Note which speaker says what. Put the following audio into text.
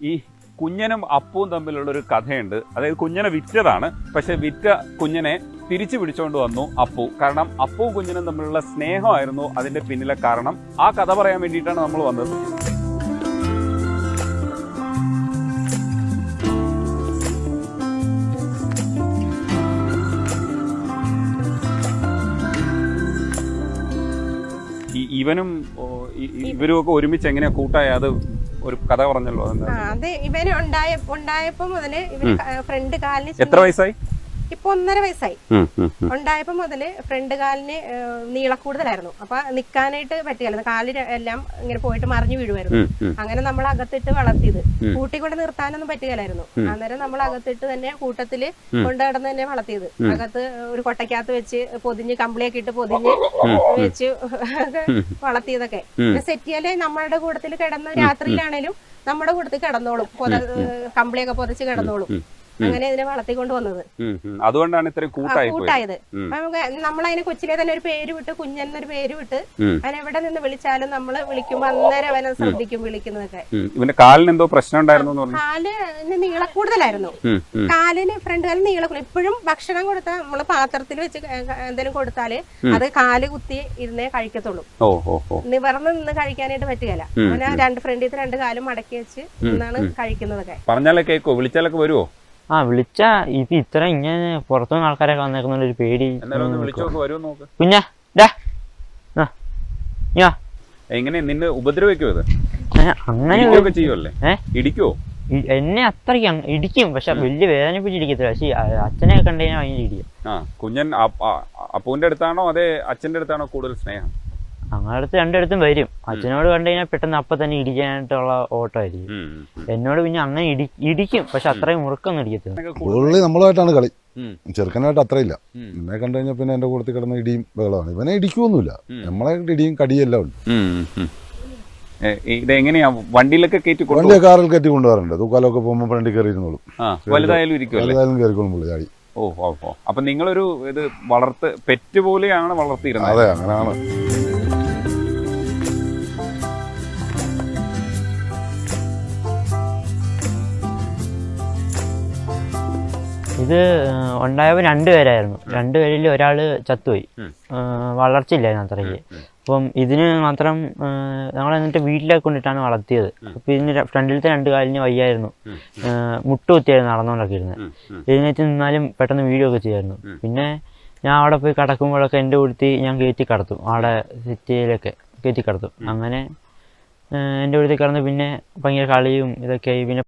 Speaker 1: ഈ കുഞ്ഞനും അപ്പവും തമ്മിലുള്ള ഒരു കഥയുണ്ട്. അതായത് കുഞ്ഞനെ വിറ്റതാണ്, പക്ഷെ വിറ്റ കുഞ്ഞനെ തിരിച്ചു പിടിച്ചോണ്ട് വന്നു അപ്പു. കാരണം അപ്പവും കുഞ്ഞനും തമ്മിലുള്ള സ്നേഹമായിരുന്നു അതിന്റെ പിന്നിലെ കാരണം. ആ കഥ പറയാൻ വേണ്ടിയിട്ടാണ് നമ്മൾ വന്നത്. ഇവനും ഇവരും ഒക്കെ ഒരുമിച്ച് എങ്ങനെയാ കൂട്ടായ അത് ഒരു കഥ പറഞ്ഞല്ലോ.
Speaker 2: അത് ഇവന് ഉണ്ടായപ്പോ മുതല് ഇവന് ഫ്രണ്ട് കാലിന്
Speaker 1: എത്ര വയസ്സായി?
Speaker 2: ഇപ്പൊ 1.5 വയസ്സായി. ഉണ്ടായപ്പോ മുതല് ഫ്രണ്ട് കാലിന് നീളക്കൂടുതലായിരുന്നു. അപ്പൊ നിക്കാനായിട്ട് പറ്റുകയല്ല, കാലിൽ എല്ലാം ഇങ്ങനെ പോയിട്ട് മറിഞ്ഞു വീഴുമായിരുന്നു. അങ്ങനെ നമ്മൾ അകത്തിട്ട് വളർത്തിയത്. കൂട്ടിക്കൊണ്ട് നിർത്താനൊന്നും പറ്റുകയില്ലായിരുന്നു. അന്നേരം നമ്മൾ അകത്തിട്ട് തന്നെ കൂട്ടത്തില് കൊണ്ടുനടന്ന് തന്നെ വളർത്തിയത്. അകത്ത് ഒരു കൊട്ടയ്ക്കകത്ത് വെച്ച് പൊതിഞ്ഞ് കമ്പിളിയൊക്കെ ഇട്ട് പൊതിഞ്ഞ് വെച്ച് വളർത്തിയതൊക്കെ. സെറ്റിയാല് നമ്മളുടെ കൂട്ടത്തിൽ കിടന്ന് രാത്രിയിലാണേലും നമ്മുടെ കൂട്ടത്തിൽ കിടന്നോളും. കമ്പിളിയൊക്കെ പൊതിച്ച് കിടന്നോളും. അങ്ങനെ ഇതിനെ വളർത്തിക്കൊണ്ട് വന്നത്.
Speaker 1: അതുകൊണ്ടാണ് ഇത്രയും
Speaker 2: കൂട്ടായത്. നമ്മളതിനെ കൊച്ചിലെ തന്നെ ഒരു പേര് വിട്ട്, കുഞ്ഞെന്നൊരു പേര് വിട്ട്, അവൻ എവിടെ നിന്ന് വിളിച്ചാലും നമ്മള് വിളിക്കുമ്പോ അന്നേരം അവനെ ശ്രദ്ധിക്കും വിളിക്കുന്നതൊക്കെ.
Speaker 1: ഇവന്റെ കാലിന് എന്തോ പ്രശ്നം ഉണ്ടായിരുന്നു.
Speaker 2: കാലിന് നീളക്കൂടുതലായിരുന്നു. കാലിന് ഫ്രണ്ട് കാലിന് നീളക്കൂടുതൽ. ഇപ്പോഴും ഭക്ഷണം കൊടുത്താൽ നമ്മള് പാത്രത്തിൽ വെച്ച് എന്തെങ്കിലും കൊടുത്താല് അത് കാല് കുത്തി ഇരുന്നേ കഴിക്കത്തുള്ളൂ. നിവർന്ന് നിന്ന് കഴിക്കാനായിട്ട് പറ്റുകയില്ല. അവന് ഫ്രണ്ടിൽ 2 കാലും മടക്കി വെച്ച് എന്നാണ് കഴിക്കുന്നതൊക്കെ.
Speaker 1: പറഞ്ഞാലേ കേക്കോ? വിളിച്ചാലൊക്കെ വരുവോ?
Speaker 3: വിളിച്ചാ ഇത് ഇത്ര ഇങ്ങനെ പുറത്തുനിന്ന് ആൾക്കാരൊക്കെ വന്നേക്കുന്ന ഒരു പേടി. കുഞ്ഞാ
Speaker 1: എങ്ങനെ നിന്നെ ഉപദ്രവിക്കോ?
Speaker 3: അങ്ങനെ
Speaker 1: ചെയ്യുമല്ലേ? ഇടിക്കോ?
Speaker 3: എന്നെ അത്രയ്ക്ക് ഇടിക്കും, പക്ഷെ വലിയ വേദനിപ്പിച്ചിരിക്കത്തില്ല. പക്ഷെ അച്ഛനെ കണ്ടുകഴിഞ്ഞാൽ ഭയങ്കര ഇടിക്കും.
Speaker 1: കുഞ്ഞൻ അപ്പൂന്റെ അടുത്താണോ അതെ അച്ഛന്റെ അടുത്താണോ കൂടുതൽ സ്നേഹം?
Speaker 3: അങ്ങനെ അടുത്ത് രണ്ടിടത്തും വരും. അച്ഛനോട് കണ്ടു കഴിഞ്ഞാൽ പെട്ടെന്ന് അപ്പൊ തന്നെ ഇടിക്കാനായിട്ടുള്ള ഓട്ടമായിരിക്കും. എന്നോട് പിന്നെ അങ്ങനെ ഇടിക്കും, പക്ഷെ അത്രയും മുറുക്കൊന്നും ഇടിക്കത്തില്ല.
Speaker 4: നമ്മളുമായിട്ടാണ് കളി, ചെറുക്കനായിട്ട് അത്രയില്ല. എന്നെ കണ്ടു കഴിഞ്ഞാൽ പിന്നെ എന്റെ കൂട്ടത്തിൽ കിടന്ന് ഇടിയും ബഹളമാണ്. ഇവനെ ഇടിക്കുമൊന്നുമില്ല, നമ്മളെ ഇടിയും കടിയെല്ലാം ഉണ്ട്.
Speaker 1: ഇതെങ്ങനെയാ വണ്ടിയിലൊക്കെ കയറ്റി?
Speaker 4: വണ്ടിയെ കാറിൽ കയറ്റി കൊണ്ടുപോകാറുണ്ട്. തൂക്കാലൊക്കെ പോകുമ്പോൾ ഫ്രണ്ടിൽ കയറിയിരുന്നോളും.
Speaker 1: വലുതായാലും
Speaker 4: കയറിക്കോളും പുള്ളി ചാടി.
Speaker 1: അപ്പൊ നിങ്ങളൊരു ഇത് പെറ്റ് പോലെയാണ് വളർത്തിയിരുന്നത്?
Speaker 4: അതെ, അങ്ങനെയാണ്.
Speaker 3: ഇത് ഉണ്ടായപ്പോൾ 2 പേരായിരുന്നു. 2 പേരിൽ ഒരാള് ചത്തുപോയി, വളർച്ചയില്ലായിരുന്നു അത്രയ്ക്ക്. അപ്പം ഇതിന് മാത്രം ഞങ്ങൾ എന്നിട്ട് വീട്ടിലേക്ക് കൊണ്ടിട്ടാണ് വളർത്തിയത്. അപ്പം ഇതിന് ഫ്രണ്ടിലത്തെ 2 കാലിന് വയ്യായിരുന്നു, മുട്ടുകുത്തിയായിരുന്നു നടന്നുകൊണ്ടൊക്കെ ഇരുന്നത്. എഴുന്നേറ്റ് നിന്നാലും പെട്ടെന്ന് വീഴുകയൊക്കെ ചെയ്യായിരുന്നു. പിന്നെ ഞാൻ അവിടെ പോയി കിടക്കുമ്പോഴൊക്കെ എൻ്റെ കൂട്ടത്തി ഞാൻ കയറ്റി കിടത്തും, അവിടെ സിറ്റിയിലൊക്കെ കയറ്റി കിടത്തും. അങ്ങനെ എൻ്റെ കൂട്ടത്തിൽ കിടന്ന് പിന്നെ ഭയങ്കര കളിയും ഇതൊക്കെ ആയി. പിന്നെ